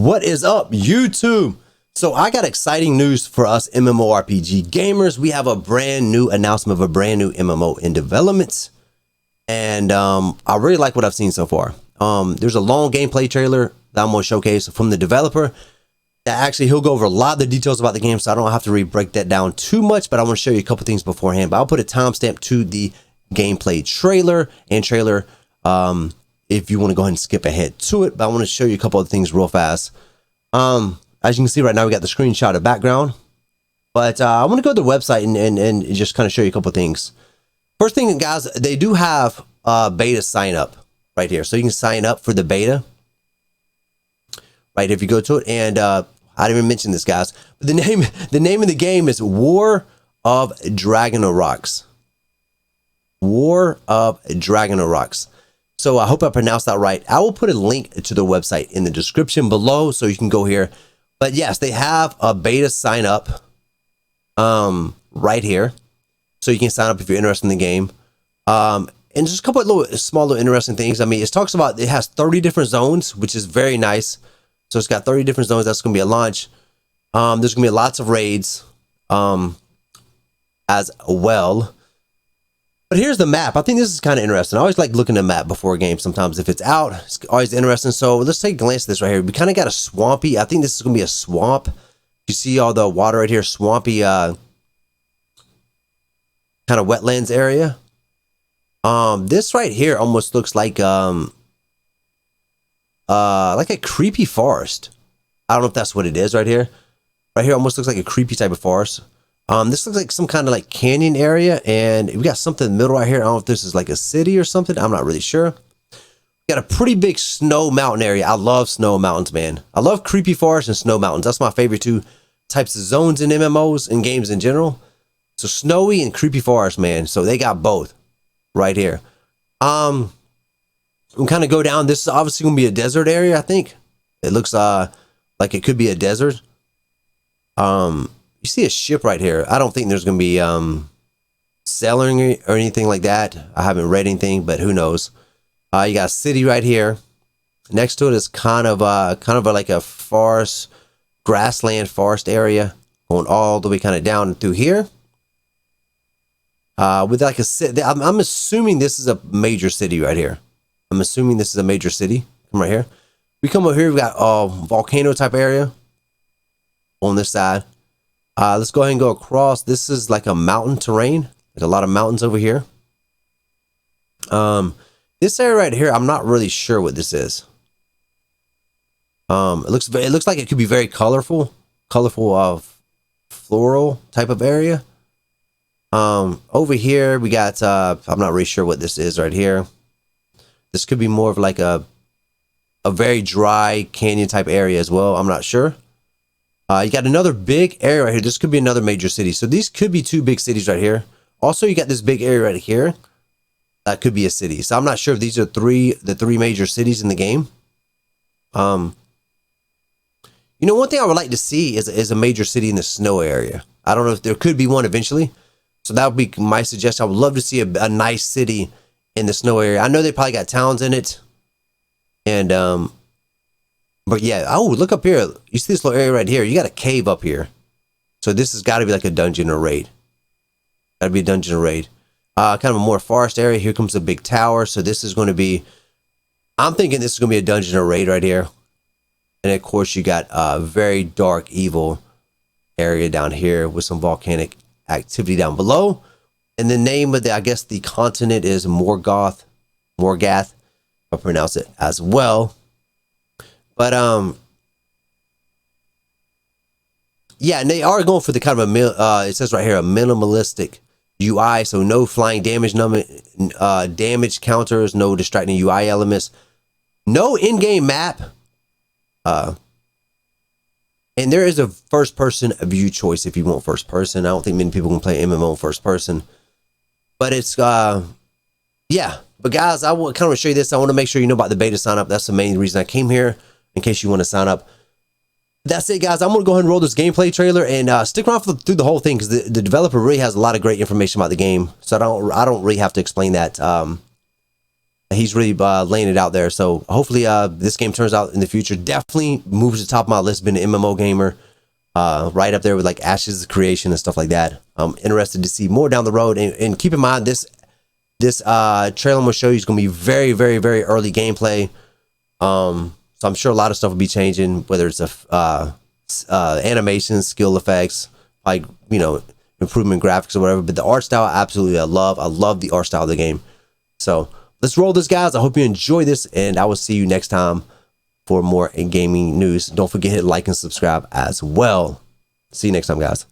What is up, YouTube? So I got exciting news for us MMORPG gamers. We have a brand new announcement of a brand new MMO in development. And I really like what I've seen so far. There's a long gameplay trailer that I'm going to showcase from the developer. That actually, he'll go over a lot of the details about the game, so I don't have to break that down too much, but I want to show you a couple things beforehand. But I'll put a timestamp to the gameplay trailer if you want to go ahead and skip ahead to it. But I want to show you a couple of things real fast. As you can see right now, we got the screenshot of background. But I want to go to the website and just kind of show you a couple of things. First thing, guys, they do have beta sign up right here. So you can sign up for the beta. Right, if you go to it, and I didn't even mention this, guys. But the name of the game is War of Dragonox. War of Dragonox. So I hope I pronounced that right. I will put a link to the website in the description below, so you can go here. But yes, they have a beta sign up right here, so you can sign up if you're interested in the game. And just a couple of small interesting things. I mean, it talks about it has 30 different zones, which is very nice. So it's got 30 different zones. That's going to be a launch. There's going to be lots of raids as well. But here's the map. I think this is kind of interesting. I always like looking at the map before a game sometimes. If it's out, it's always interesting. So let's take a glance at this right here. We kind of got a swampy. I think this is going to be a swamp. You see all the water right here. Swampy kind of wetlands area. This right here almost looks like a creepy forest. I don't know if that's what it is right here. Right here almost looks like a creepy type of forest. This looks like some kind of like canyon area, and we got something in the middle right here. I don't know if this is like a city or something. I'm not really sure. We got a pretty big snow mountain area. I love snow mountains, man. I love creepy forests and snow mountains. That's my favorite two types of zones in MMOs and games in general. So snowy and creepy forest, man. So they got both right here. We kind of go down. This is obviously going to be a desert area, I think. It looks like it could be a desert. You see a ship right here. I don't think there's going to be sailing or anything like that. I haven't read anything, but who knows. You got a city right here. Next to it is kind of like a forest, grassland forest area going all the way kind of down through here. With like a city. I'm assuming this is a major city right here. I'm assuming this is a major city. Come right here. We come over here. We got a volcano type area on this side. Let's go ahead and go across. This is like a mountain terrain. There's a lot of mountains over here. This area right here, I'm not really sure what this is. It looks like it could be very colorful floral type of area. Over here we got I'm not really sure what this is right here. This could be more of like a very dry canyon type area as well. I'm not sure. You got another big area right here. This could be another major city. So these could be two big cities right here. Also, you got this big area right here. That could be a city. So I'm not sure if these are the three major cities in the game. You know, one thing I would like to see is a major city in the snow area. I don't know if there could be one eventually. So that would be my suggestion. I would love to see a nice city in the snow area. I know they probably got towns in it. And, but yeah. Oh, look up here. You see this little area right here? You got a cave up here. So this has got to be like a dungeon or raid. Got to be a dungeon or raid. Kind of a more forest area. Here comes a big tower. So this is going to be, I'm thinking this is going to be a dungeon or raid right here. And of course you got a very dark, evil area down here with some volcanic activity down below. And the name of I guess the continent is Morgath, if I pronounce it as well. But yeah, and they are going for the kind of it says right here a minimalistic UI, so no flying damage, damage counters, no distracting UI elements, no in-game map, and there is a first-person view choice if you want first person. I don't think many people can play MMO first person, but it's yeah. But guys, I want to show you this. I want to make sure you know about the beta sign up. That's the main reason I came here, in case you want to sign up. That's it, guys. I'm going to go ahead and roll this gameplay trailer and stick around through the whole thing, because the developer really has a lot of great information about the game. So I don't really have to explain that. He's really laying it out there. So hopefully this game turns out in the future. Definitely moves to the top of my list. Been an MMO gamer, right up there with like Ashes of Creation and stuff like that. I'm interested to see more down the road. And keep in mind, this trailer I'm gonna show you is gonna be very, very, very early gameplay. So I'm sure a lot of stuff will be changing, whether it's animations, skill effects, like, you know, improvement graphics or whatever. But the art style, absolutely, I love the art style of the game. So let's roll this, guys. I hope you enjoy this, and I will see you next time for more gaming news. Don't forget to hit like and subscribe as well. See you next time, guys.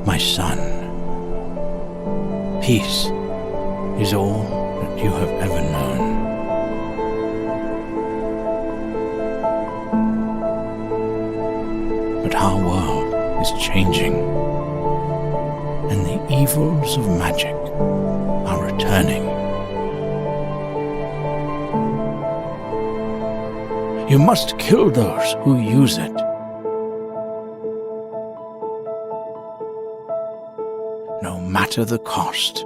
My son, peace is all that you have ever known. But our world is changing, and the evils of magic are returning. You must kill those who use it. No matter the cost.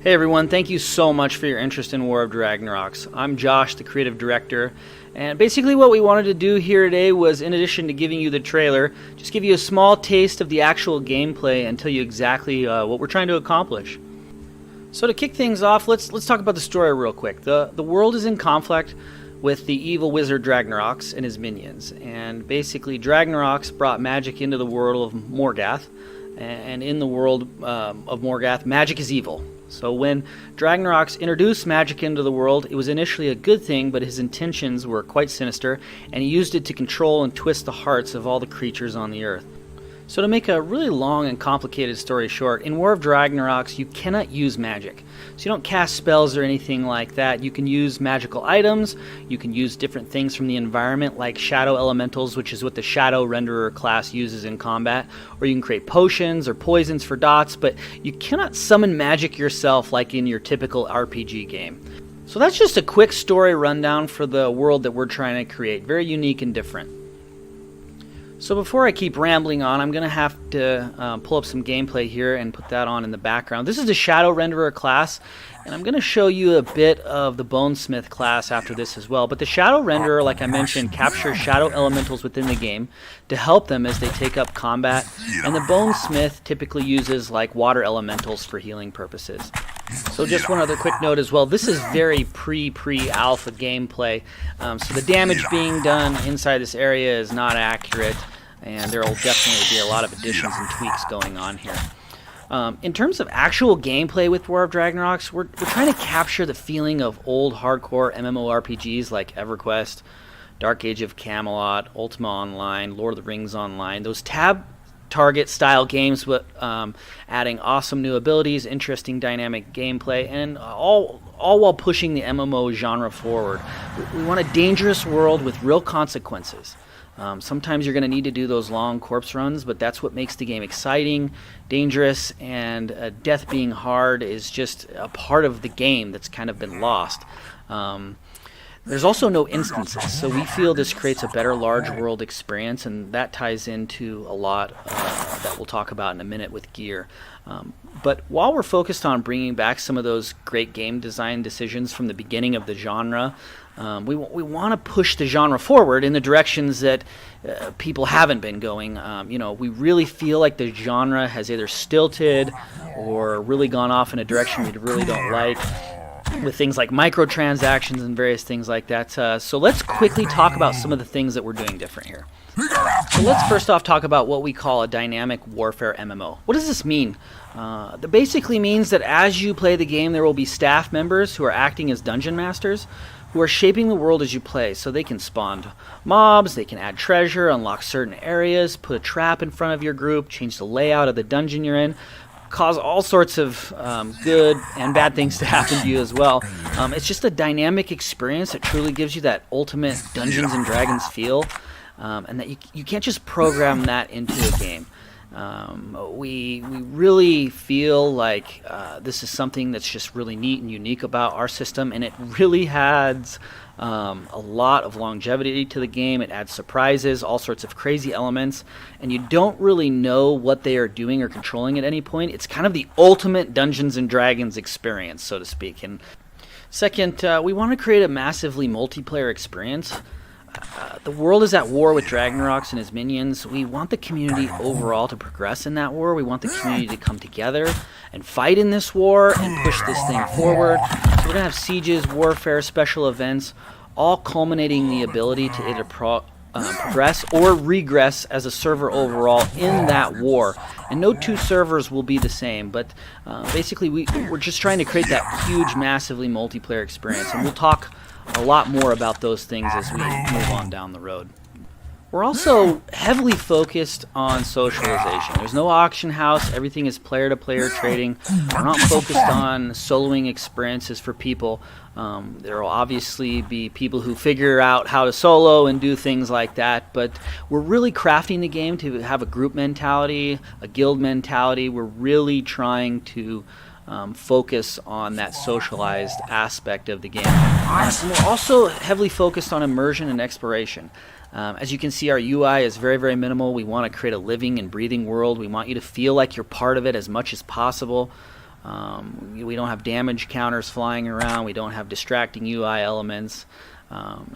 Hey everyone, thank you so much for your interest in War of Dragonox. I'm Josh, the creative director, and basically what we wanted to do here today was, in addition to giving you the trailer, just give you a small taste of the actual gameplay and tell you exactly what we're trying to accomplish. So to kick things off, let's talk about the story real quick. The world is in conflict with the evil wizard Dragonox and his minions, and basically Dragonox brought magic into the world of Morgath, and in the world of Morgath, magic is evil. So when Dragonox introduced magic into the world, it was initially a good thing, but his intentions were quite sinister, and he used it to control and twist the hearts of all the creatures on the earth. So to make a really long and complicated story short, in War of Dragonox you cannot use magic. So you don't cast spells or anything like that. You can use magical items, you can use different things from the environment like shadow elementals, which is what the shadow renderer class uses in combat, or you can create potions or poisons for dots, but you cannot summon magic yourself like in your typical RPG game. So that's just a quick story rundown for the world that we're trying to create, very unique and different. So before I keep rambling on, I'm going to have to pull up some gameplay here and put that on in the background. This is the Shadow Renderer class, and I'm going to show you a bit of the Bonesmith class after this as well. But the Shadow Renderer, like I mentioned, captures shadow elementals within the game to help them as they take up combat, and the Bonesmith typically uses like water elementals for healing purposes. So just one other quick note as well, this is very pre-alpha gameplay, so the damage being done inside this area is not accurate, and there will definitely be a lot of additions and tweaks going on here. In terms of actual gameplay with War of Dragonox, we're trying to capture the feeling of old hardcore MMORPGs like EverQuest, Dark Age of Camelot, Ultima Online, Lord of the Rings Online, those tab target style games, but adding awesome new abilities, interesting dynamic gameplay, and all while pushing the MMO genre forward. We want a dangerous world with real consequences. Sometimes you're going to need to do those long corpse runs, but that's what makes the game exciting, dangerous, and death being hard is just a part of the game that's kind of been lost. There's also no instances, so we feel this creates a better large world experience, and that ties into a lot of that we'll talk about in a minute with gear. But while we're focused on bringing back some of those great game design decisions from the beginning of the genre, we want to push the genre forward in the directions that people haven't been going. We really feel like the genre has either stilted or really gone off in a direction we really don't like, with things like microtransactions and various things like that. So let's quickly talk about some of the things that we're doing different here. So let's first off talk about what we call a dynamic warfare MMO. What does this mean? That basically means that as you play the game, there will be staff members who are acting as dungeon masters, who are shaping the world as you play. So they can spawn mobs, they can add treasure, unlock certain areas, put a trap in front of your group, change the layout of the dungeon you're in, cause all sorts of good and bad things to happen to you as well. It's just a dynamic experience that truly gives you that ultimate Dungeons and Dragons feel, and that you can't just program that into a game. We really feel like this is something that's just really neat and unique about our system, and it really adds a lot of longevity to the game. It adds surprises, all sorts of crazy elements, and you don't really know what they are doing or controlling at any point. It's kind of the ultimate Dungeons and Dragons experience, so to speak. And second, we want to create a massively multiplayer experience. The world is at war with Dragonox and his minions. We want the community overall to progress in that war. We want the community to come together and fight in this war and push this thing forward. So we're going to have sieges, warfare, special events, all culminating in the ability to either progress or regress as a server overall in that war. And no two servers will be the same, but basically we're just trying to create that huge, massively multiplayer experience. And we'll talk a lot more about those things as we move on down the road. We're also heavily focused on socialization. There's no auction house. Everything is player-to-player trading. We're not focused on soloing experiences for people. There will obviously be people who figure out how to solo and do things like that, but we're really crafting the game to have a group mentality, a guild mentality. We're really trying to focus on that socialized aspect of the game. And we're also heavily focused on immersion and exploration. As you can see, our UI is very, very minimal. We want to create a living and breathing world. We want you to feel like you're part of it as much as possible. We don't have damage counters flying around. We don't have distracting UI elements.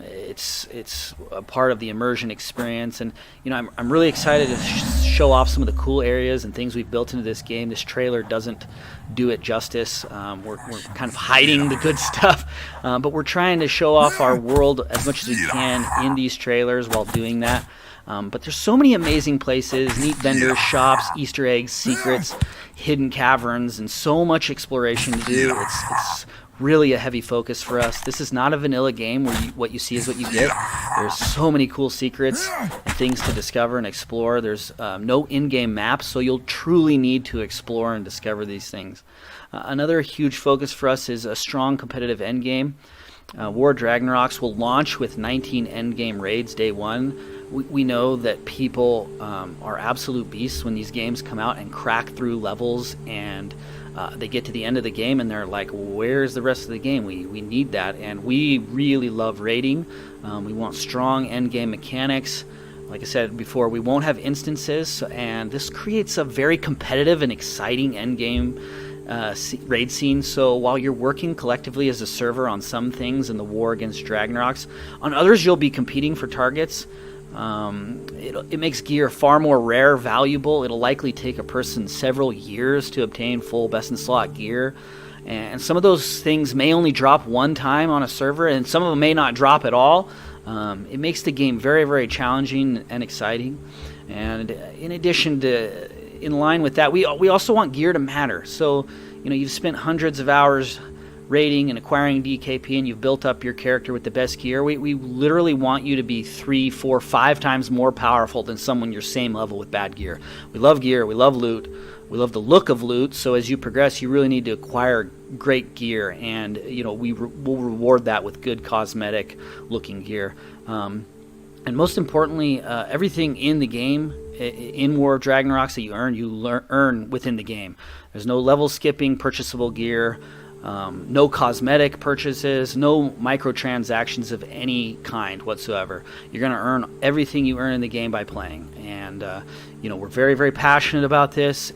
It's a part of the immersion experience, and I'm really excited to show off some of the cool areas and things we've built into this game. This trailer doesn't do it justice. We're kind of hiding the good stuff, but we're trying to show off our world as much as we can in these trailers while doing that. But there's so many amazing places, neat vendors, shops, Easter eggs, secrets, hidden caverns, and so much exploration to do. It's really a heavy focus for us. This is not a vanilla game where what you see is what you get. There's so many cool secrets and things to discover and explore. There's no in-game maps, so you'll truly need to explore and discover these things. Another huge focus for us is a strong competitive endgame. War of Dragonox will launch with 19 endgame raids day one. We know that people are absolute beasts when these games come out and crack through levels, and they get to the end of the game and they're like, where's the rest of the game? We need that, and we really love raiding. We want strong endgame mechanics. Like I said before, we won't have instances, and this creates a very competitive and exciting endgame raid scene. So while you're working collectively as a server on some things in the war against Dragonox, on others you'll be competing for targets. It makes gear far more rare, valuable. It'll likely take a person several years to obtain full best in slot gear, and some of those things may only drop one time on a server, and some of them may not drop at all. It makes the game very, very challenging and exciting. And in addition to, in line with that, we also want gear to matter. So you've spent hundreds of hours raiding and acquiring DKP, and you've built up your character with the best gear. We literally want you to be 3, 4, 5 times more powerful than someone your same level with bad gear. We love gear, we love loot, we love the look of loot, so as you progress you really need to acquire great gear, and we'll reward that with good cosmetic looking gear. And most importantly, everything in the game, in War of Dragonox that you earn within the game. There's no level skipping, purchasable gear. no cosmetic purchases, no microtransactions of any kind whatsoever. You're going to earn everything you earn in the game by playing. And, we're very, very passionate about this.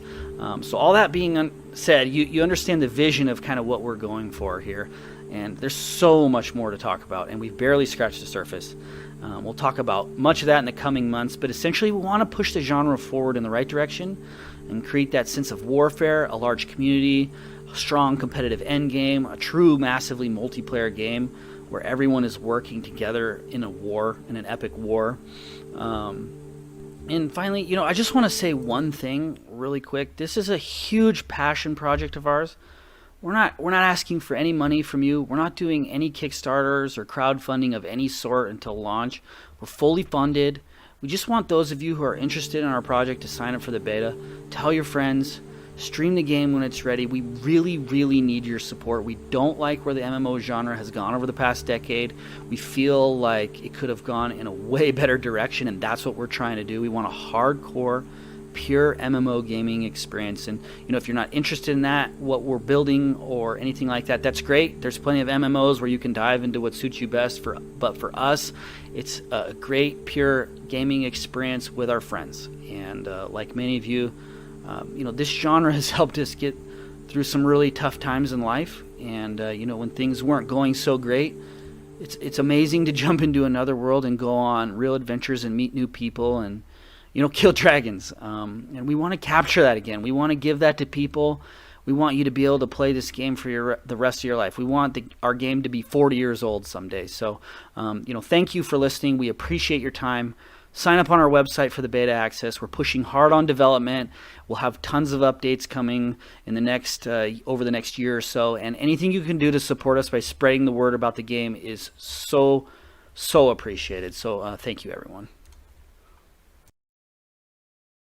So all that being said, you understand the vision of kind of what we're going for here. And there's so much more to talk about, and we've barely scratched the surface. We'll talk about much of that in the coming months, but essentially we want to push the genre forward in the right direction and create that sense of warfare, a large community, a strong competitive endgame, a true massively multiplayer game where everyone is working together in a war, in an epic war. And finally, I just want to say one thing really quick. This is a huge passion project of ours. We're not asking for any money from you. We're not doing any Kickstarters or crowdfunding of any sort until launch. We're fully funded. We just want those of you who are interested in our project to sign up for the beta. Tell your friends. Stream the game when it's ready. We really, really need your support. We don't like where the MMO genre has gone over the past decade. We feel like it could have gone in a way better direction, and that's what we're trying to do. We want a hardcore, pure MMO gaming experience. And if you're not interested in that, what we're building or anything like that, that's great. There's plenty of MMOs where you can dive into what suits you best. But for us, it's a great, pure gaming experience with our friends. And like many of you, this genre has helped us get through some really tough times in life. And when things weren't going so great, it's amazing to jump into another world and go on real adventures and meet new people and kill dragons. And we want to capture that again. We want to give that to people. We want you to be able to play this game for the rest of your life. We want our game to be 40 years old someday. So, thank you for listening. We appreciate your time. Sign up on our website for the beta access. We're pushing hard on development. We'll have tons of updates coming in the next over the next year or so. And anything you can do to support us by spreading the word about the game is so, so appreciated. So thank you, everyone.